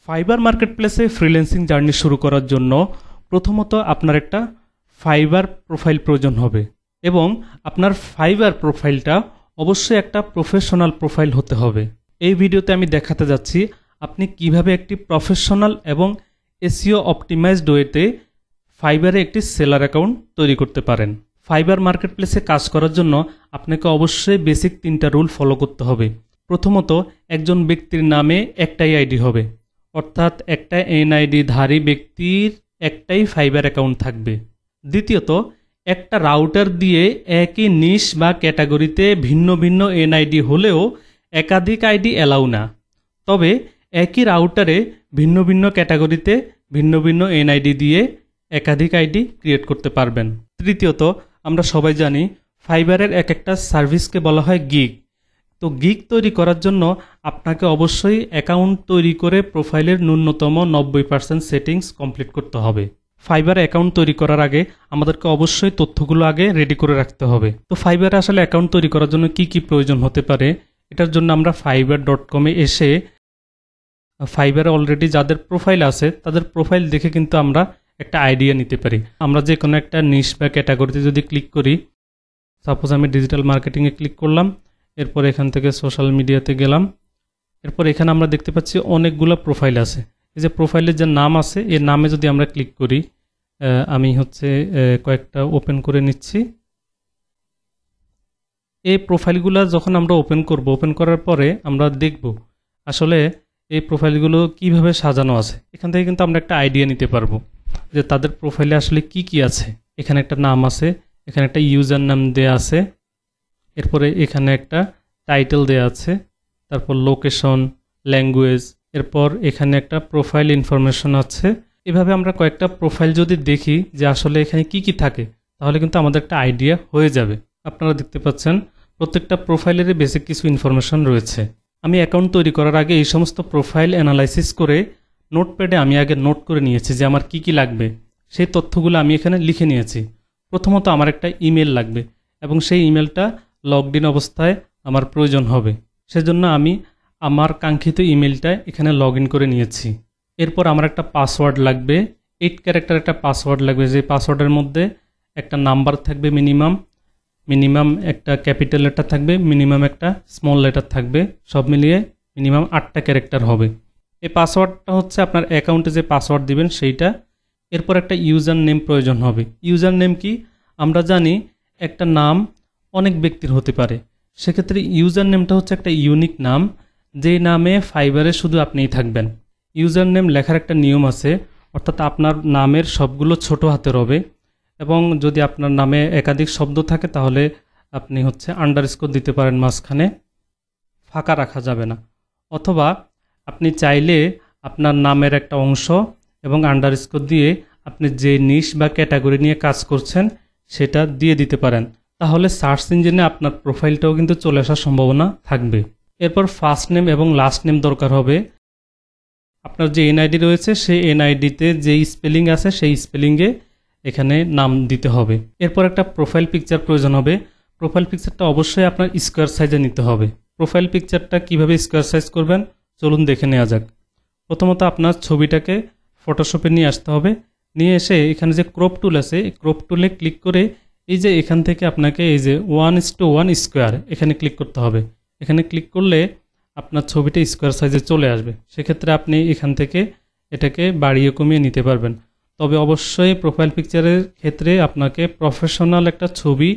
Fibre মার্কেটপ্লেসে freelancing journey শুরু করার জন্য প্রথমত আপনার একটা ফাইবার প্রোফাইল প্রয়োজন হবে এবং আপনার ফাইবার প্রোফাইলটা অবশ্যই একটা প্রফেশনাল প্রোফাইল হতে হবে। এই ভিডিওতে আমি দেখাতে যাচ্ছি আপনি কিভাবে একটি প্রফেশনাল এবং এসইও অপটিমাইজড ওয়েতে ফাইবারে একটি সেলার অ্যাকাউন্ট তৈরি করতে পারেন। ফাইবার মার্কেটপ্লেসে কাজ করার জন্য আপনাকে অবশ্যই বেসিক 3টা রুল ফলো করতে হবে। প্রথমত, একজন ব্যক্তির নামে একটাই আইডি হবে, অর্থাৎ একটা এনআইডি ধারী ব্যক্তির একটাই ফাইবার অ্যাকাউন্ট থাকবে। দ্বিতীয়ত, একটা রাউটার দিয়ে একই নিশ বা ক্যাটাগরিতে ভিন্ন ভিন্ন এনআইডি হলেও একাধিক আইডি অ্যালাউ না, তবে একই রাউটারে ভিন্ন ভিন্ন ক্যাটাগরিতে ভিন্ন ভিন্ন এনআইডি দিয়ে একাধিক আইডি ক্রিয়েট করতে পারবেন। তৃতীয়ত, আমরা সবাই জানি ফাইবারের এক একটা সার্ভিসকে বলা হয় গিগ। তো গিগ তৈরি করার জন্য আপনাকে অবশ্যই অ্যাকাউন্ট তৈরি করে প্রোফাইলের ন্যূনতম 90% সেটিংস কমপ্লিট করতে হবে। ফাইবারে অ্যাকাউন্ট তৈরি করার আগে আমাদেরকে অবশ্যই তথ্যগুলো আগে রেডি করে রাখতে হবে। তো ফাইবারে আসলে অ্যাকাউন্ট তৈরি করার জন্য কি কি প্রয়োজন হতে পারে, এটার জন্য আমরা fiverr.com-এ এসে ফাইবারে অলরেডি যাদের প্রোফাইল আছে তাদের প্রোফাইল দেখে কিন্তু আমরা একটা আইডিয়া নিতে পারি। আমরা যে কোনো একটা নিশ বা ক্যাটাগরিতে যদি ক্লিক করি, সাপোজ আমি ডিজিটাল মার্কেটিংয়ে ক্লিক করলাম, এরপর এখান থেকে সোশ্যাল মিডিয়াতে গেলাম, এরপর এখানে আমরা দেখতে পাচ্ছি অনেকগুলো প্রোফাইল আছে। এই যে প্রোফাইলের যে নাম আছে এই নামে যদি আমরা ক্লিক করি, আমি কয়েকটা ওপেন করে নিচ্ছি। এই প্রোফাইলগুলো যখন আমরা ওপেন করব, ওপেন করার পরে আমরা দেখব আসলে এই প্রোফাইলগুলো কিভাবে সাজানো আছে। এখান থেকে কিন্তু আমরা একটা আইডিয়া নিতে পারবো যে তাদের প্রোফাইলে আসলে কি কি আছে। এখানে একটা নাম আছে, এখানে একটা ইউজার নাম দেয়া আছে, এরপরে এখানে একটা টাইটেল দেয়া আছে, তারপর লোকেশন, ল্যাঙ্গুয়েজ, এরপর এখানে একটা প্রোফাইল ইনফরমেশন আছে। এভাবে আমরা কয়েকটা প্রোফাইল যদি দেখি যে আসলে এখানে কি কি থাকে, তাহলে কিন্তু আমাদের একটা আইডিয়া হয়ে যাবে। আপনারা দেখতে পাচ্ছেন প্রত্যেকটা প্রোফাইলেরই বেসিক কিছু ইনফরমেশন রয়েছে। আমি অ্যাকাউন্ট তৈরি করার আগে এই সমস্ত প্রোফাইল অ্যানালাইসিস করে নোটপ্যাডে আমি আগে নোট করে নিয়েছি যে আমার কি কি লাগবে। সেই তথ্যগুলো আমি এখানে লিখে নিয়েছি। প্রথমত আমার একটা ইমেল লাগবে এবং সেই ইমেলটা লগড ইন অবস্থায় আমার প্রয়োজন হবে। সেজন্য আমি আমার কাঙ্ক্ষিত ইমেলটা এখানে লগ ইন করে নিয়েছি। এরপর আমার একটা পাসওয়ার্ড লাগবে, 8 ক্যারেক্টার একটা পাসওয়ার্ড লাগবে। যে পাসওয়ার্ডের মধ্যে একটা নাম্বার থাকবে মিনিমাম একটা ক্যাপিটাল লেটার থাকবে, মিনিমাম একটা স্মল লেটার থাকবে, সব মিলিয়ে মিনিমাম 8টা ক্যারেক্টার হবে। এই পাসওয়ার্ডটা হচ্ছে আপনার অ্যাকাউন্টে যে পাসওয়ার্ড দিবেন সেইটা। এরপর একটা ইউজার নেম প্রয়োজন হবে। ইউজার নেম কি, আমরা জানি একটা নাম অনেক ব্যক্তির হতে পারে, সেক্ষেত্রে ইউজার নেমটা হচ্ছে একটা ইউনিক নাম, যেই নামে ফাইবারে শুধু আপনিই থাকবেন। ইউজার নেম লেখার একটা নিয়ম আছে, অর্থাৎ আপনার নামের সবগুলো ছোট হাতের হবে এবং যদি আপনার নামে একাধিক শব্দ থাকে তাহলে আপনি আন্ডারস্কোর দিতে পারেন, মাঝখানে ফাঁকা রাখা যাবে না। অথবা আপনি চাইলে আপনার নামের একটা অংশ এবং আন্ডারস্কোর দিয়ে আপনি যে নিশ বা ক্যাটাগরি নিয়ে কাজ করছেন সেটা দিয়ে দিতে পারেন, তাহলে সার্চ ইঞ্জিনে আপনার প্রোফাইলটাও কিন্তু চলে আসার সম্ভাবনা থাকবে। এরপর ফার্স্ট নেম এবং লাস্ট নেম দরকার হবে। আপনার যে এনআইডি রয়েছে সেই এনআইডিতে যেই স্পেলিং আছে সেই স্পেলিংয়ে এখানে নাম দিতে হবে। এরপর একটা প্রোফাইল পিকচার প্রয়োজন হবে। প্রোফাইল পিকচারটা অবশ্যই আপনার স্কোয়ার সাইজে নিতে হবে। প্রোফাইল পিকচারটা কিভাবে স্কোয়ার সাইজ করবেন চলুন দেখে নেওয়া যাক। প্রথমত আপনার ছবিটাকে ফটোশপে নিয়ে আসতে হবে। নিয়ে এসে এখানে যে ক্রপ টুল আছে, এই ক্রপ টুলে ক্লিক করে এই যে এখান থেকে আপনাকে এই যে 1:1 স্কোয়ার এখানে ক্লিক করতে হবে। এখানে ক্লিক করলে আপনার ছবিটা স্কোয়ার সাইজে চলে আসবে। সেক্ষেত্রে আপনি এখান থেকে এটাকে বাড়িয়ে কমিয়ে নিতে পারবেন। তবে অবশ্যই প্রোফাইল পিকচারের ক্ষেত্রে আপনাকে প্রফেশনাল একটা ছবি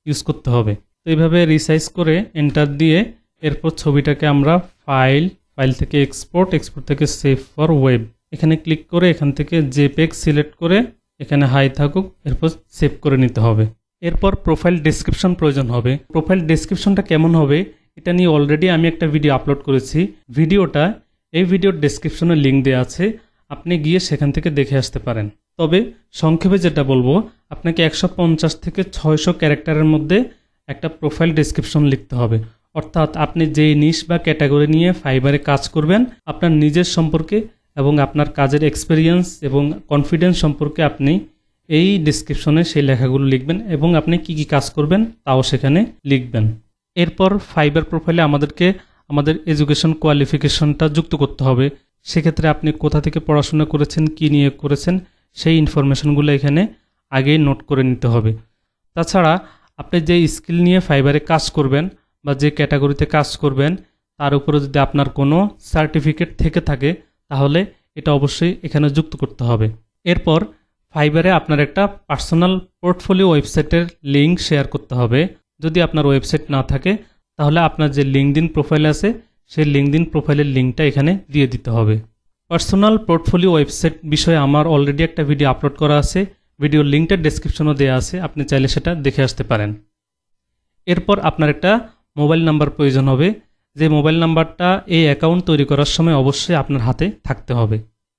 ইউজ করতে হবে। তো এইভাবে রিসাইজ করে এন্টার দিয়ে এরপর ছবিটাকে আমরা ফাইল থেকে এক্সপোর্ট থেকে সেভ ফর ওয়েব এখানে ক্লিক করে এখান থেকে জেপিইজি সিলেক্ট করে এখানে হাই থাকুক, এরপর সেভ করে নিতে হবে। এরপর প্রোফাইল ডেসক্রিপশন প্রয়োজন হবে। প্রোফাইল ডেসক্রিপশনটা কেমন হবে এটা নিয়ে অলরেডি আমি একটা ভিডিও আপলোড করেছি। এই ভিডিওর ডেসক্রিপশনে লিঙ্ক দেওয়া আছে, আপনি গিয়ে সেখান থেকে দেখে আসতে পারেন। তবে সংক্ষেপে যেটা বলবো, আপনাকে 150 থেকে 600 ক্যারেক্টারের মধ্যে একটা প্রোফাইল ডেসক্রিপশন লিখতে হবে। অর্থাৎ আপনি যেই নিশ বা ক্যাটাগরি নিয়ে ফাইবারে কাজ করবেন, আপনার নিজের সম্পর্কে এবং আপনার কাজের এক্সপেরিয়েন্স এবং কনফিডেন্স সম্পর্কে আপনি এই ডেসক্রিপশনে সেই লেখাগুলো লিখবেন এবং আপনি কি কি কাজ করবেন তাও সেখানে লিখবেন। এরপর ফাইবার প্রোফাইলে আমাদের এডুকেশন কোয়ালিফিকেশনটা যুক্ত করতে হবে। সেক্ষেত্রে আপনি কোথা থেকে পড়াশোনা করেছেন, কী নিয়ে করেছেন, সেই ইনফরমেশনগুলো এখানে আগেই নোট করে নিতে হবে। তাছাড়া আপনি যে স্কিল নিয়ে ফাইবারে কাজ করবেন বা যে ক্যাটাগরিতে কাজ করবেন তার উপরে যদি আপনার কোনো সার্টিফিকেট থেকে থাকে তাহলে এটা অবশ্যই এখানে যুক্ত করতে হবে। এরপর ফাইবারে আপনার একটা পার্সোনাল পোর্টফোলিও ওয়েবসাইটের লিঙ্ক শেয়ার করতে হবে। যদি আপনার ওয়েবসাইট না থাকে তাহলে আপনার যে লিঙ্কডইন প্রোফাইল আছে সেই লিঙ্কডইন প্রোফাইলের লিঙ্কটা এখানে দিয়ে দিতে হবে। পার্সোনাল পোর্টফোলিও ওয়েবসাইট বিষয়ে আমার অলরেডি একটা ভিডিও আপলোড করা আছে, ভিডিওর লিঙ্কটা ডেসক্রিপশনও দেওয়া আছে, আপনি চাইলে সেটা দেখে আসতে পারেন। এরপর আপনার একটা মোবাইল নাম্বার প্রয়োজন হবে, যে মোবাইল নাম্বারটা এই অ্যাকাউন্ট তৈরি করার সময় অবশ্যই আপনার হাতে থাকতে হবে।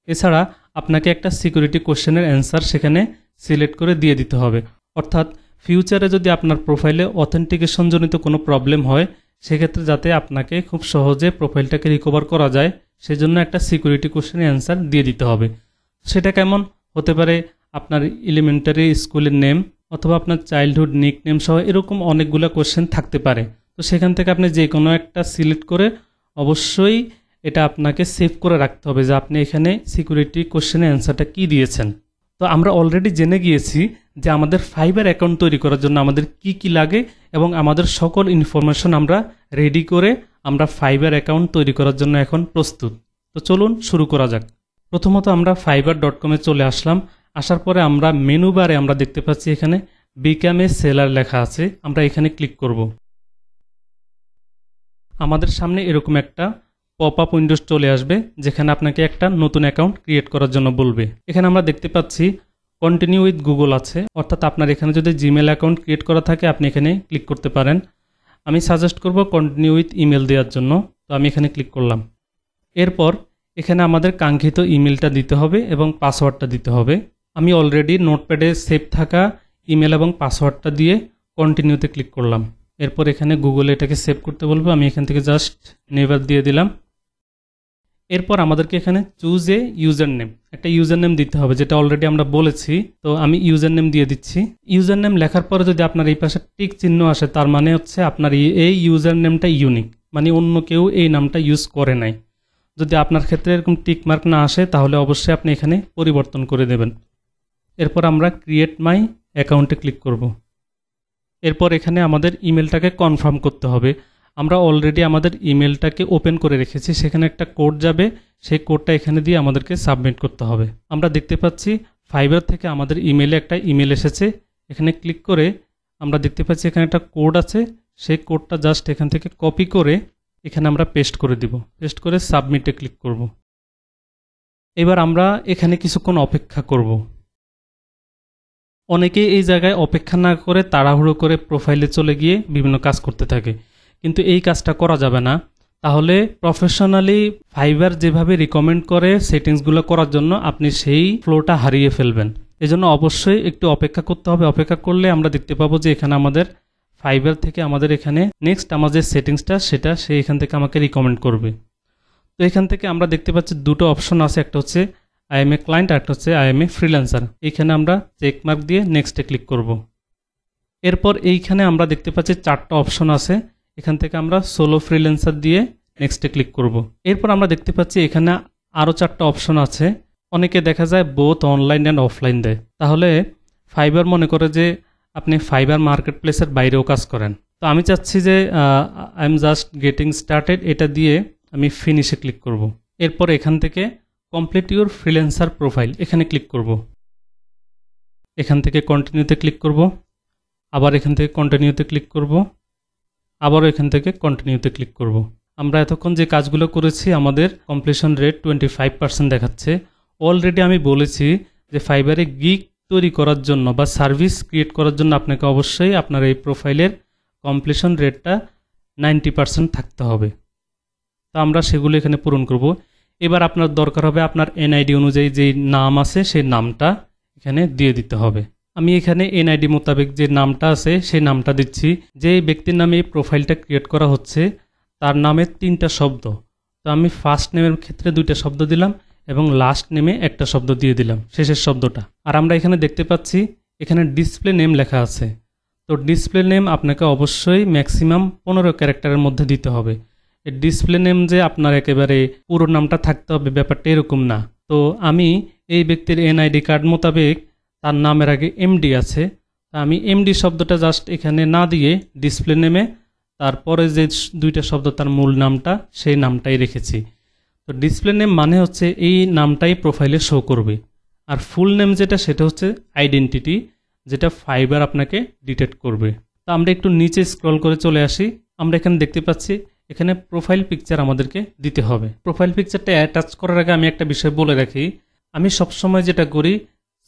এছাড়া আপনাকে একটা সিকিউরিটি কোশ্চেনের অ্যান্সার সেখানে সিলেক্ট করে দিয়ে দিতে হবে। অর্থাৎ ফিউচারে যদি আপনার প্রোফাইলে অথেন্টিকেশনজনিত কোনো প্রবলেম হয় সেক্ষেত্রে যাতে আপনাকে খুব সহজে প্রোফাইলটাকে রিকভার করা যায় সেজন্য একটা সিকিউরিটি কোশ্চেনের অ্যান্সার দিয়ে দিতে হবে। সেটা কেমন হতে পারে? আপনার এলিমেন্টারি স্কুলের নেম অথবা আপনার চাইল্ডহুড নিক নেম সহ এরকম অনেকগুলো কোশ্চেন থাকতে পারে। তো সেখান থেকে আপনি যে কোনো একটা সিলেক্ট করে অবশ্যই এটা আপনাকে সেভ করে রাখতে হবে যে আপনি এখানে সিকিউরিটি কোশ্চেনের অ্যান্সারটা কী দিয়েছেন। তো আমরা অলরেডি জেনে গিয়েছি যে আমাদের ফাইবার অ্যাকাউন্ট তৈরি করার জন্য আমাদের কি কি লাগে এবং আমাদের সকল ইনফরমেশন আমরা রেডি করে আমরা ফাইবার অ্যাকাউন্ট তৈরি করার জন্য এখন প্রস্তুত। তো চলুন শুরু করা যাক। প্রথমত আমরা fiverr.com-এ চলে আসলাম। আসার পরে আমরা মেনু বারে আমরা দেখতে পাচ্ছি এখানে বিকাম এ সেলার লেখা আছে, আমরা এখানে ক্লিক করব। আমাদের সামনে এরকম একটা পপ আপ উইন্ডোজ চলে আসবে যেখানে আপনাকে একটা নতুন অ্যাকাউন্ট ক্রিয়েট করার জন্য বলবে। এখানে আমরা দেখতে পাচ্ছি কন্টিনিউ উইথ গুগল আছে, অর্থাৎ আপনার এখানে যদি জিমেল অ্যাকাউন্ট ক্রিয়েট করা থাকে আপনি এখানে ক্লিক করতে পারেন। আমি সাজেস্ট করব কন্টিনিউ উইথ ইমেল দেওয়ার জন্য, তো আমি এখানে ক্লিক করলাম। এরপর এখানে আমাদের কাঙ্ক্ষিত ইমেলটা দিতে হবে এবং পাসওয়ার্ডটা দিতে হবে। আমি অলরেডি নোটপ্যাডে সেভ থাকা ইমেল এবং পাসওয়ার্ডটা দিয়ে কন্টিনিউতে ক্লিক করলাম। এরপর এখানে গুগলে এটাকে সেভ করতে বলবো, আমি এখান থেকে জাস্ট নেভার দিয়ে দিলাম। এরপর আমাদেরকে এখানে চুজ এ ইউজার নেম, একটা ইউজার নেম দিতে হবে যেটা অলরেডি আমরা বলেছি। তো আমি ইউজার নেম দিয়ে দিচ্ছি। ইউজার নেম লেখার পরে যদি আপনার এই পাশে টিক চিহ্ন আসে তার মানে হচ্ছে আপনার এই ইউজার নেমটা ইউনিক, মানে অন্য কেউ এই নামটা ইউজ করে নাই। যদি আপনার ক্ষেত্রে এরকম টিক মার্ক না আসে তাহলে অবশ্যই আপনি এখানে পরিবর্তন করে দেবেন। এরপর আমরা ক্রিয়েট মাই অ্যাকাউন্টে ক্লিক করব। এরপর এখানে আমাদের ইমেলটাকে কনফার্ম করতে হবে। আমরা অলরেডি আমাদের ইমেলটাকে ওপেন করে রেখেছি, সেখানে একটা কোড যাবে, সেই কোডটা এখানে দিয়ে আমাদেরকে সাবমিট করতে হবে। আমরা দেখতে পাচ্ছি ফাইবার থেকে আমাদের ইমেলে একটা ইমেল এসেছে। এখানে ক্লিক করে আমরা দেখতে পাচ্ছি এখানে একটা কোড আছে, সেই কোডটা জাস্ট এখান থেকে কপি করে এখানে আমরা পেস্ট করে দিব। পেস্ট করে সাবমিটে ক্লিক করব। এবার আমরা এখানে কিছুক্ষণ অপেক্ষা করব। অনেকেই এই জায়গায় অপেক্ষা না করে তাড়াহুড়ো করে প্রোফাইলে চলে গিয়ে বিভিন্ন কাজ করতে থাকে, কিন্তু এই কাজটা করা যাবে না। তাহলে প্রফেশনালি ফাইবার যেভাবে রিকমেন্ড করে সেটিংসগুলো করার জন্য আপনি সেই ফ্লোটা হারিয়ে ফেলবেন। এজন্য অবশ্যই একটু অপেক্ষা করতে হবে। অপেক্ষা করলে আমরা দেখতে পাবো যে এখানে আমাদের ফাইবার থেকে আমাদের এখানে নেক্সট আমার যে সেটিংসটা সেটা সে এখান থেকে আমাকে রিকমেন্ড করবে। তো এখান থেকে আমরা দেখতে পাচ্ছি দুটো অপশন আছে, একটা হচ্ছে আই এম এ ক্লায়েন্ট আর একটা হচ্ছে আই এম এ ফ্রিল্যান্সার। এইখানে আমরা চেক মার্ক দিয়ে নেক্সটে ক্লিক করব। এরপর এইখানে আমরা দেখতে পাচ্ছি চারটা অপশন আছে, এখান থেকে আমরা সোলো ফ্রিল্যান্সার দিয়ে নেক্সটে ক্লিক করব। এরপর আমরা দেখতে পাচ্ছি এখানে আরও চারটা অপশন আছে। অনেকে দেখা যায় বোথ অনলাইন অ্যান্ড অফলাইন দেয়, তাহলে ফাইবার মনে করে যে আপনি ফাইবার মার্কেট প্লেসের বাইরেও কাজ করেন। তো আমি চাচ্ছি যে I am just getting started, এটা দিয়ে আমি ফিনিশে ক্লিক করব। এরপর এখান থেকে কমপ্লিট ইউর ফ্রিল্যান্সার প্রোফাইল এখানে ক্লিক করব। এখান থেকে কন্টিনিউতে ক্লিক করব, আবার এখান থেকে কন্টিনিউতে ক্লিক করব, আবারও এখান থেকে কন্টিনিউতে ক্লিক করব। আমরা এতক্ষণ যে কাজগুলো করেছি আমাদের কমপ্লিশন রেট 25% দেখাচ্ছে। অলরেডি আমি বলেছি যে ফাইবারে গিগ তৈরি করার জন্য বা সার্ভিস ক্রিয়েট করার জন্য আপনাকে অবশ্যই আপনার এই প্রোফাইলের কমপ্লিশন রেটটা 90% থাকতে হবে। তো আমরা সেগুলো এখানে পূরণ করব। এবার আপনার দরকার হবে আপনার এনআইডি অনুযায়ী যেই নাম আছে সেই নামটা এখানে দিয়ে দিতে হবে। আমি এখানে এনআইডি মোতাবেক যে নামটা আছে সেই নামটা দিচ্ছি। যে ব্যক্তির নামে এই প্রোফাইলটা ক্রিয়েট করা হচ্ছে তার নামে 3টা শব্দ। তো আমি ফার্স্ট নেমের ক্ষেত্রে 2টা শব্দ দিলাম এবং লাস্ট নেমে একটা শব্দ দিয়ে দিলাম, শেষের শব্দটা। আর আমরা এখানে দেখতে পাচ্ছি এখানে ডিসপ্লে নেম লেখা আছে। তো ডিসপ্লে নেম আপনাকে অবশ্যই ম্যাক্সিমাম 15 ক্যারেক্টারের মধ্যে দিতে হবে। ডিসপ্লে নেম যে আপনার একেবারে পুরো নামটা থাকতে হবে ব্যাপারটা এরকম না। তো আমি এই ব্যক্তির এনআইডি কার্ড মোতাবেক তার নামের আগে এমডি আছে, তা আমি এমডি শব্দটা জাস্ট এখানে না দিয়ে ডিসপ্লে নেমে তারপরে যে দুইটা শব্দ তার মূল নামটা সেই নামটাই রেখেছি। তো ডিসপ্লে নেম মানে হচ্ছে এই নামটাই প্রোফাইলে শো করবে, আর ফুল নেম যেটা সেটা হচ্ছে আইডেন্টিটি, যেটা ফাইবার আপনাকে ডিটেক্ট করবে। তো আমরা একটু নিচে স্ক্রল করে চলে আসি। আমরা এখানে দেখতে পাচ্ছি এখানে প্রোফাইল পিকচার আমাদেরকে দিতে হবে। প্রোফাইল পিকচারটা অ্যাটাচ করার আগে আমি একটা বিষয় বলে রাখি, আমি সবসময় যেটা করি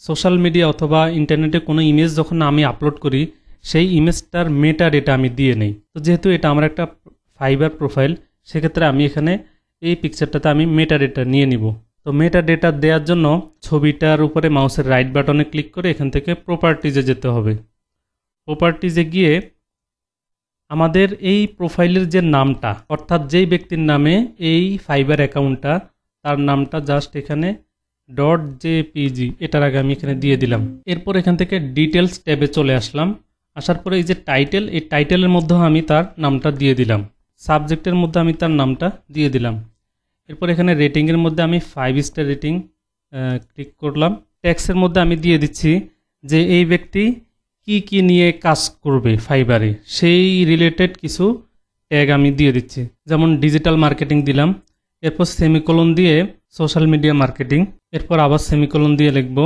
সোশ্যাল মিডিয়া অথবা ইন্টারনেটে কোনো ইমেজ যখন আমি আপলোড করি সেই ইমেজটার মেটা ডেটা আমি দিয়ে নেই। তো যেহেতু এটা আমার একটা ফাইবার প্রোফাইল, সেক্ষেত্রে আমি এখানে এই পিকচারটাতে আমি মেটা ডেটা নিয়ে নিব। তো মেটা ডেটা দেওয়ার জন্য ছবিটার উপরে মাউসের রাইট বাটনে ক্লিক করে এখান থেকে প্রপার্টিজে যেতে হবে। প্রপার্টিজে গিয়ে আমাদের এই প্রোফাইলের যে নামটা, অর্থাৎ যেই ব্যক্তির নামে এই ফাইবার অ্যাকাউন্টটা, তার নামটা জাস্ট এখানে .jpg এটার আগে আমি এখানে দিয়ে দিলাম। এরপর এখান থেকে ডিটেলস ট্যাবে চলে আসলাম। আসার পরে এই যে টাইটেল, এই টাইটেলের মধ্যেও আমি তার নামটা দিয়ে দিলাম। সাবজেক্টের মধ্যে আমি তার নামটা দিয়ে দিলাম। এরপর এখানে রেটিংয়ের মধ্যে আমি 5 স্টার রেটিং ক্লিক করলাম। ট্যাক্সের মধ্যে আমি দিয়ে দিচ্ছি যে এই ব্যক্তি কি কি নিয়ে কাজ করবে ফাইবারে, সেই রিলেটেড কিছু ট্যাগ আমি দিয়ে দিচ্ছি। যেমন ডিজিটাল মার্কেটিং দিলাম, এরপর সেমিকোলন দিয়ে সোশ্যাল মিডিয়া মার্কেটিং, এরপর আবার সেমিকোলন দিয়ে লিখব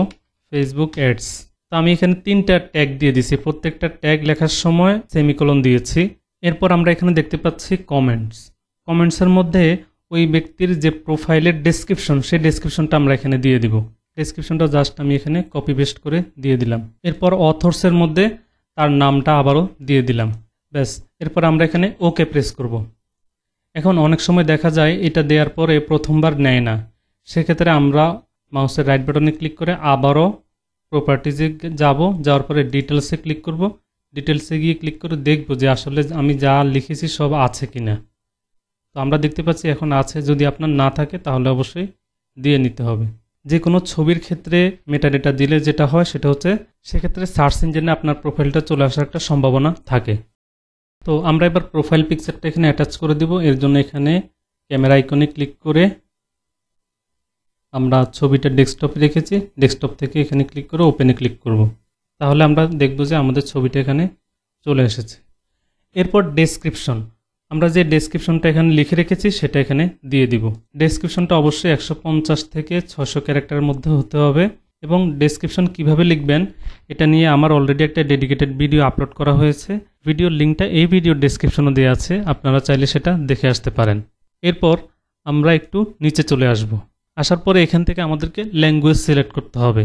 ফেসবুক অ্যাডস। তো আমি এখানে 3টা ট্যাগ দিয়ে দিছি, প্রত্যেকটা ট্যাগ লেখার সময় সেমিকোলন দিয়েছি। এরপর আমরা এখানে দেখতে পাচ্ছি কমেন্টসের মধ্যে ওই ব্যক্তির যে প্রোফাইলের ডেসক্রিপশন, সেই ডেসক্রিপশনটা আমরা এখানে দিয়ে দিব। ডেসক্রিপশনটা জাস্ট আমি এখানে কপি পেস্ট করে দিয়ে দিলাম। এরপর অথর্সের মধ্যে তার নামটা আবারও দিয়ে দিলাম। ব্যাস, এরপর আমরা এখানে ওকে প্রেস করব। এখন অনেক সময় দেখা যায় এটা দেওয়ার পরে প্রথমবার নেয় না, সেক্ষেত্রে আমরা মাউসের রাইট বাটনে ক্লিক করে আবারও প্রপার্টিজে যাওয়ার পরে ডিটেলসে ক্লিক করব। ডিটেলসে গিয়ে ক্লিক করে দেখব যে আসলে আমি যা লিখেছি সব আছে কিনা। তো আমরা দেখতে পাচ্ছি এখন আছে। যদি আপনার না থাকে তাহলে অবশ্যই দিয়ে নিতে হবে। যে কোনো ছবির ক্ষেত্রে মেটাডেটা দিলে যেটা হয় সেটা হচ্ছে সেক্ষেত্রে সার্চ ইঞ্জিনে আপনার প্রোফাইলটা চলে আসার একটা সম্ভাবনা থাকে। তো আমরা এবার প্রোফাইল পিকচারটা এখানে অ্যাটাচ করে দিব। এর জন্য এখানে ক্যামেরা আইকনে ক্লিক করে আমরা ছবিটা ডেস্কটপে রেখেছি, ডেস্কটপ থেকে এখানে ক্লিক করে ওপেনে ক্লিক করব। তাহলে আমরা দেখব যে আমাদের ছবিটা এখানে চলে এসেছে। এরপর ডেসক্রিপশন, আমরা যে ডেসক্রিপশনটা এখানে লিখে রেখেছি সেটা এখানে দিয়ে দিব। ডেসক্রিপশনটা অবশ্যই 150 থেকে 600 ক্যারেক্টারের মধ্যে হতে হবে। এবং ডেসক্রিপশন কিভাবে লিখবেন এটা নিয়ে আমার অলরেডি একটা ডেডিকেটেড ভিডিও আপলোড করা হয়েছে। ভিডিওর লিঙ্কটা এই ভিডিওর ডেসক্রিপশনে দেওয়া আছে, আপনারা চাইলে সেটা দেখে আসতে পারেন। এরপর আমরা একটু নিচে চলে আসব। আসার পরে এখান থেকে আমাদেরকে ল্যাঙ্গুয়েজ সিলেক্ট করতে হবে।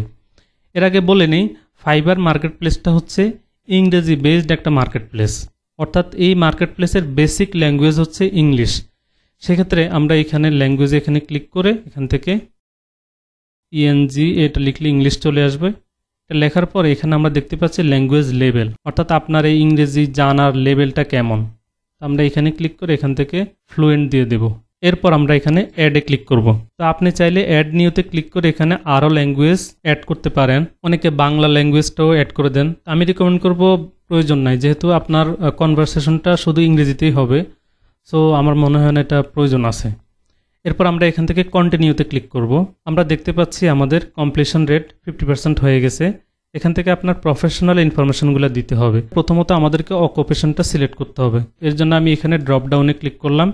এর আগে বলে নেই, ফাইবার মার্কেট প্লেসটা হচ্ছে ইংরেজি বেসড একটা মার্কেট প্লেস, অর্থাৎ এই মার্কেট প্লেসের বেসিক ল্যাঙ্গুয়েজ হচ্ছে ইংলিশ। সেক্ষেত্রে আমরা এখানে ল্যাঙ্গুয়েজে এখানে ক্লিক করে এখান থেকে ইএনজি এটা লিখলে ইংলিশ চলে আসবে। এটা লেখার পরে এখানে আমরা দেখতে পাচ্ছি ল্যাঙ্গুয়েজ লেভেল, অর্থাৎ আপনার এই ইংরেজি জানার লেভেলটা কেমন। আমরা এখানে ক্লিক করে এখান থেকে ফ্লুয়েন্ট দিয়ে দেব। এরপর আমরা এখানে অ্যাডে ক্লিক করব। তো আপনি চাইলে অ্যাড নিউতে ক্লিক করে এখানে আরও ল্যাঙ্গুয়েজ অ্যাড করতে পারেন। অনেকে বাংলা ল্যাঙ্গুয়েজটাও অ্যাড করে দেন। আমি রিকমেন্ড করব প্রয়োজন নাই, যেহেতু আপনার কনভারসেশনটা শুধু ইংরেজিতেই হবে, সো আমার মনে হয় না এটা প্রয়োজন আছে। এরপর আমরা এখান থেকে কন্টিনিউতে ক্লিক করব। আমরা দেখতে পাচ্ছি আমাদের কমপ্লিশন রেট 50% হয়ে গেছে। এখান থেকে আপনার প্রফেশনাল ইনফরমেশনগুলো দিতে হবে। প্রথমত আমাদেরকে অকুপেশনটা সিলেক্ট করতে হবে। এর জন্য আমি এখানে ড্রপ ডাউনে ক্লিক করলাম।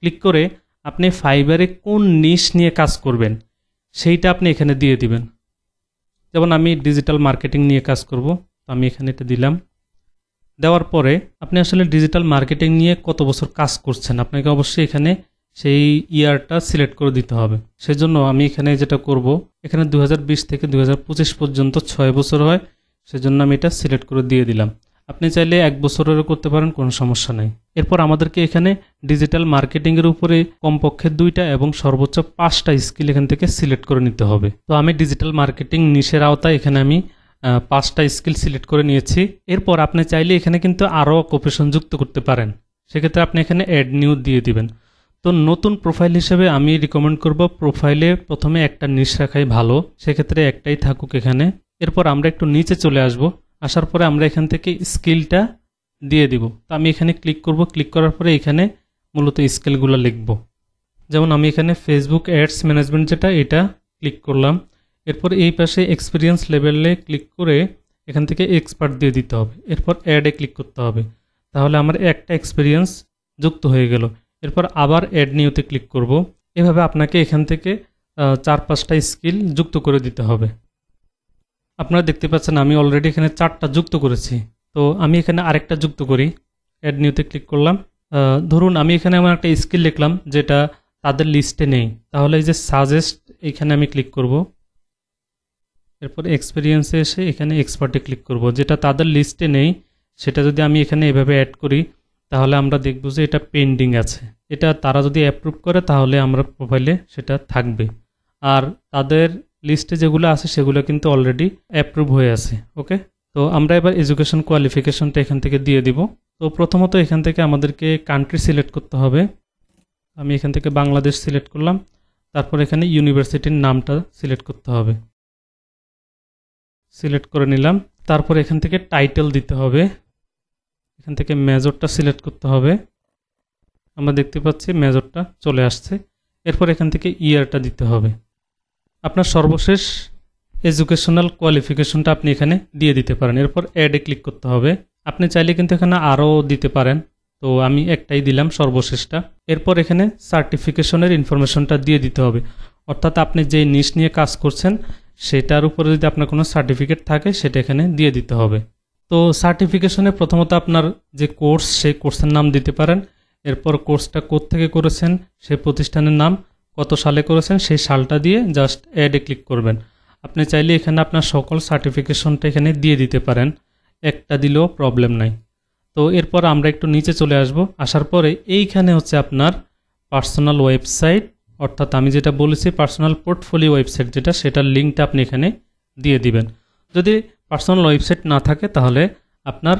ক্লিক করে আপনি ফাইবারে কোন নিশ নিয়ে কাজ করবেন সেইটা আপনি এখানে দিয়ে দিবেন। যেমন আমি ডিজিটাল মার্কেটিং নিয়ে কাজ করব, তো আমি এখানে এটা দিলাম। দেওয়ার পরে আপনি আসলে ডিজিটাল মার্কেটিং নিয়ে কত বছর কাজ করছেন আপনাকে অবশ্যই এখানে সেই ইয়ারটা সিলেক্ট করে দিতে হবে। সেজন্য আমি এখানে যেটা করব, এখানে 2020 থেকে 2025 পর্যন্ত 6 বছর হয়, সেজন্য আমি এটা সিলেক্ট করে দিয়ে দিলাম। আপনি চাইলে 1 বছরেরও করতে পারেন, কোনো সমস্যা নাই। এরপর আমাদেরকে এখানে ডিজিটাল মার্কেটিংয়ের উপরে কমপক্ষে 2টা এবং সর্বোচ্চ 5টা স্কিল এখান থেকে সিলেক্ট করে নিতে হবে। তো আমি ডিজিটাল মার্কেটিং নিশের আওতায় এখানে আমি 5টা স্কিল সিলেক্ট করে নিয়েছি। এরপর আপনি চাইলে এখানে কিন্তু আরও অকুপেশন যুক্ত করতে পারেন, সেক্ষেত্রে আপনি এখানে অ্যাড নিউ দিয়ে দিবেন। তো নতুন প্রোফাইল হিসেবে আমি রিকমেন্ড করব প্রোফাইলে প্রথমে একটা নিশ রাখাই ভালো, সেক্ষেত্রে একটাই থাকুক এখানে। এরপর আমরা একটু নিচে চলে আসব। আসার পরে আমরা এখান থেকে স্কিলটা দিয়ে দিব। তো আমি এখানে ক্লিক করব। ক্লিক করার পরে এখানে মূলত স্কেলগুলো লিখব। যেমন আমি এখানে ফেসবুক অ্যাডস ম্যানেজমেন্ট যেটা এটা ক্লিক করলাম। এরপর এই পাশে এক্সপিরিয়েন্স লেভেলে ক্লিক করে এখান থেকে এক্সপার্ট দিয়ে দিতে হবে। এরপর অ্যাডে ক্লিক করতে হবে, তাহলে আমার একটা এক্সপিরিয়েন্স যুক্ত হয়ে গেল। এরপর আবার অ্যাড নিউতে ক্লিক করব। এভাবে আপনাকে এখান থেকে 4-5টা স্কিল যুক্ত করে দিতে হবে। আপনারা দেখতে পাচ্ছেন আমি অলরেডি এখানে 4টা যুক্ত করেছি। তো আমি এখানে আরেকটা যুক্ত করি। অ্যাড নিউতে ক্লিক করলাম। ধরুন আমি এখানে আমার একটা স্কিল লিখলাম যেটা তাদের লিস্টে নেই, তাহলে এই যে সাজেস্ট এখানে আমি ক্লিক করব। এরপর এক্সপিরিয়েন্সে এসে এখানে এক্সপার্টে ক্লিক করব। যেটা তাদের লিস্টে নেই সেটা যদি আমি এখানে এভাবে অ্যাড করি তাহলে আমরা দেখব যে এটা পেন্ডিং আছে। এটা তারা যদি অ্যাপ্রুভ করে তাহলে আমরা প্রোফাইলে সেটা থাকবে। আর তাদের লিস্টে যেগুলো আছে সেগুলো কিন্তু অলরেডি অ্যাপ্রুভ হয়ে আছে। ওকে, তো আমরা এবার এডুকেশন কোয়ালিফিকেশনটা এখান থেকে দিয়ে দিব। তো প্রথমত এখান থেকে আমাদেরকে কান্ট্রি সিলেক্ট করতে হবে। আমি এখান থেকে বাংলাদেশ সিলেক্ট করলাম। তারপর এখানে ইউনিভার্সিটির নামটা সিলেক্ট করতে হবে। সিলেক্ট করে নিলাম। তারপর এখান থেকে টাইটেল দিতে হবে। এখান থেকে মেজরটা সিলেক্ট করতে হবে। আমরা দেখতে পাচ্ছি মেজরটা চলে আসছে। এরপর এখান থেকে ইয়ারটা দিতে হবে। আপনার সর্বশেষ এডুকেশনাল কোয়ালিফিকেশনটা আপনি এখানে দিয়ে দিতে পারেন। এরপর অ্যাডে ক্লিক করতে হবে। আপনি চাইলে কিন্তু এখানে আরও দিতে পারেন, তো আমি একটাই দিলাম সর্বশেষটা। এরপর এখানে সার্টিফিকেশনের ইনফরমেশনটা দিয়ে দিতে হবে, অর্থাৎ আপনি যে নিশ নিয়ে কাজ করছেন সেটার উপরে যদি আপনার কোনো সার্টিফিকেট থাকে সেটা এখানে দিয়ে দিতে হবে। তো সার্টিফিকেশনে প্রথমত আপনার যে কোর্স সেই কোর্সের নাম দিতে পারেন। এরপর কোর্সটা কোত্থেকে করেছেন, সেই প্রতিষ্ঠানের নাম, কত সালে করেছেন সেই সালটা দিয়ে জাস্ট অ্যাডে ক্লিক করবেন। আপনি চাইলে এখানে আপনার সকল সার্টিফিকেশনটা এখানে দিয়ে দিতে পারেন, একটা দিলেও প্রবলেম নাই। তো এরপর আমরা একটু নিচে চলে আসব। আসার পরে এইখানে হচ্ছে আপনার পার্সোনাল ওয়েবসাইট, অর্থাৎ আমি যেটা বলেছি পার্সোনাল পোর্টফোলিও ওয়েবসাইট যেটা, সেটার লিঙ্কটা আপনি এখানে দিয়ে দিবেন। যদি পার্সোনাল ওয়েবসাইট না থাকে তাহলে আপনার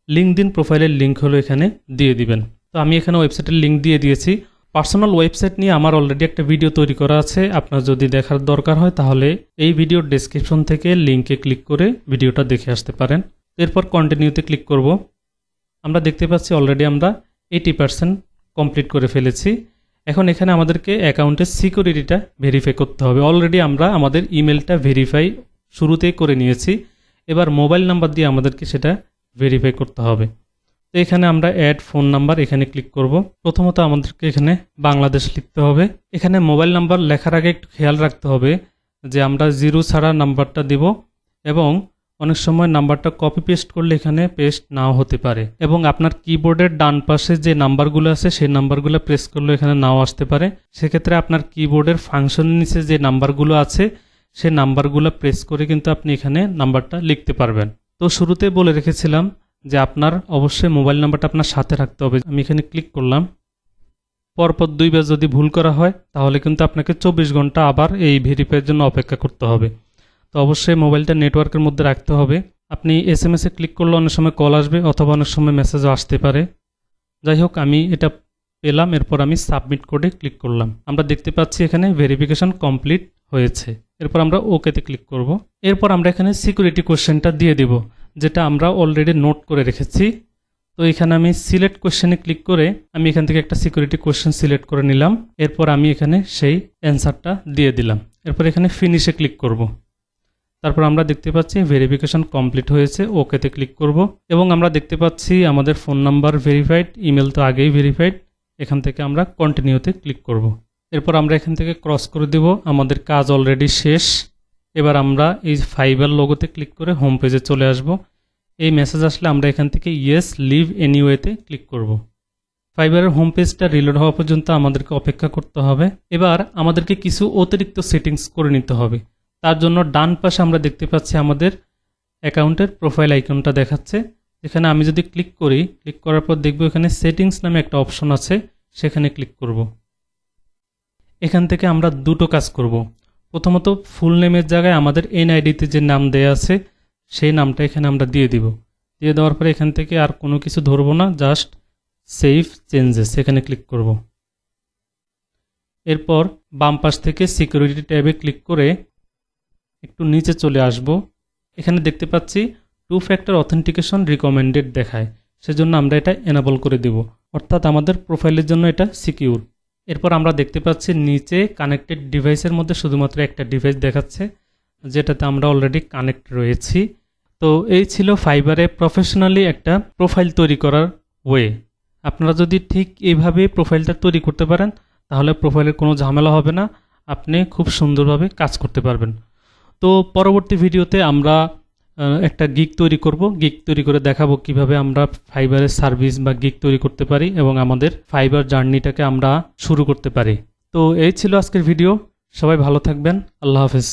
লিঙ্কডইন প্রোফাইলের লিঙ্ক হলো এখানে দিয়ে দিবেন। তো আমি এখানে ওয়েবসাইটের লিঙ্ক দিয়ে দিয়েছি। পার্সোনাল ওয়েবসাইট নিয়ে আমার অলরেডি একটা ভিডিও তৈরি করা আছে, আপনার যদি দেখার দরকার হয় তাহলে এই ভিডিওর ডেসক্রিপশন থেকে লিঙ্কে ক্লিক করে ভিডিওটা দেখে আসতে পারেন। এরপর কন্টিনিউতে ক্লিক করব। আমরা দেখতে পাচ্ছি অলরেডি আমরা 80% কমপ্লিট করে ফেলেছি। এখন এখানে আমাদেরকে অ্যাকাউন্টের সিকিউরিটিটা ভেরিফাই করতে হবে। অলরেডি আমরা আমাদের ইমেলটা ভেরিফাই শুরুতেই করে নিয়েছি। এবার মোবাইল নাম্বার দিয়ে আমাদেরকে সেটা ভেরিফাই করতে হবে। তো এখানে আমরা অ্যাড ফোন নাম্বার এখানে ক্লিক করব। প্রথমত আমাদেরকে এখানে বাংলাদেশ লিখতে হবে। এখানে মোবাইল নাম্বার লেখার আগে একটু খেয়াল রাখতে হবে যে আমরা 0 ছাড়া নাম্বারটা দেব, এবং অনেক সময় নাম্বারটা কপি পেস্ট করলে এখানে পেস্ট নাও হতে পারে, এবং আপনার কিবোর্ডের ডান পাশে যে নাম্বারগুলো আছে সেই নাম্বারগুলো প্রেস করলে এখানে নাও আসতে পারে। সেক্ষেত্রে আপনার কিবোর্ডের ফাংশনের নিচে যে নাম্বারগুলো আছে সেই নাম্বারগুলো প্রেস করে কিন্তু আপনি এখানে নাম্বারটা লিখতে পারবেন। তো শুরুতে বলে রেখেছিলাম যে আপনার অবশ্যই মোবাইল নাম্বারটা আপনার সাথে রাখতে হবে। আমি এখানে ক্লিক করলাম। পরপর 2 বার যদি ভুল করা হয় তাহলে কিন্তু আপনাকে 24 ঘন্টা আবার এই ভেরিফাইয়ের জন্য অপেক্ষা করতে হবে। তো অবশ্যই মোবাইলটা নেটওয়ার্কের মধ্যে রাখতে হবে। আপনি SMS-এ ক্লিক করলে অনেক সময় কল আসবে, অথবা অনেক সময় মেসেজও আসতে পারে। যাই হোক, আমি এটা পেলাম। এরপর আমি সাবমিট কোডে ক্লিক করলাম। আমরা দেখতে পাচ্ছি এখানে ভেরিফিকেশন কমপ্লিট হয়েছে। এরপর আমরা ওকেতে ক্লিক করব। এরপর আমরা এখানে সিকিউরিটি কোশ্চেনটা দিয়ে দেব, যেটা আমরা অলরেডি নোট করে রেখেছি। তো এখানে আমি সিলেক্ট কোশ্চেনে ক্লিক করে আমি এখান থেকে একটা সিকিউরিটি কোশ্চেন সিলেক্ট করে নিলাম। এরপর আমি এখানে সেই অ্যান্সারটা দিয়ে দিলাম। এরপর এখানে ফিনিশে ক্লিক করব। তারপর আমরা দেখতে পাচ্ছি ভেরিফিকেশন কমপ্লিট হয়েছে, ওকেতে ক্লিক করব। এবং আমরা দেখতে পাচ্ছি আমাদের ফোন নাম্বার ভেরিফাইড, ইমেল তো আগেই ভেরিফাইড। এখান থেকে আমরা কন্টিনিউতে ক্লিক করব। এরপর আমরা এখান থেকে ক্রস করে দেব, আমাদের কাজ অলরেডি শেষ। এবার আমরা এই ফাইবার লোগোতে ক্লিক করে হোম পেজে চলে আসব। এই মেসেজ আসলে আমরা এখান থেকে ইয়েস লিভ এনিওয়েতে ক্লিক করব। ফাইবারের হোম পেজটা রিলোড হওয়া পর্যন্ত আমাদেরকে অপেক্ষা করতে হবে। এবার আমাদেরকে কিছু অতিরিক্ত সেটিংস করে নিতে হবে। তার জন্য ডান পাশে আমরা দেখতে পাচ্ছি আমাদের অ্যাকাউন্টের প্রোফাইল আইকনটা দেখাচ্ছে। এখানে আমি যদি ক্লিক করি, ক্লিক করার পর দেখব এখানে সেটিংস নামে একটা অপশন আছে, সেখানে ক্লিক করব। এখান থেকে আমরা দুটো কাজ করব। প্রথমত ফুল নেমের জায়গায় আমাদের NID-তে যে নাম দেয়া আছে সেই নামটা এখানে আমরা দিয়ে দিব। দিয়ে দেওয়ার পরে এখান থেকে আর কোনো কিছু ধরবো না, জাস্ট সেভ চেঞ্জেস এখানে ক্লিক করব। এরপর বাম পাশ থেকে সিকিউরিটি ট্যাবে ক্লিক করে একটু নিচে চলে আসব। এখানে দেখতে পাচ্ছি 2 ফ্যাক্টর অথেন্টিকেশন রিকমেন্ডেড দেখায়, সেজন্য আমরা এটা এনেবল করে দেব। অর্থাৎ আমাদের প্রোফাইলের জন্য এটা সিকিউর। এরপর আমরা দেখতে পাচ্ছি নিচে কানেক্টেড ডিভাইসের মধ্যে শুধুমাত্র একটা ডিভাইস দেখাচ্ছে, যেটাতে আমরা অলরেডি কানেক্ট রয়েছি। তো এই ছিল ফাইবারে প্রফেশনালি একটা প্রোফাইল তৈরি করার ওয়ে। আপনারা যদি ঠিক এইভাবে প্রোফাইলটা তৈরি করতে পারেন, তাহলে প্রোফাইলের কোনো ঝামেলা হবে না, আপনি খুব সুন্দরভাবে কাজ করতে পারবেন। তো পরবর্তী ভিডিওতে আমরা একটা গিগ তৈরি করব, গিগ তৈরি করে দেখাবো কিভাবে আমরা ফাইবারের সার্ভিস বা গিগ তৈরি করতে পারি এবং আমাদের ফাইবার জার্নিটাকে আমরা শুরু করতে পারি। তো এই ছিল আজকের ভিডিও। সবাই ভালো থাকবেন। আল্লাহ হাফেজ।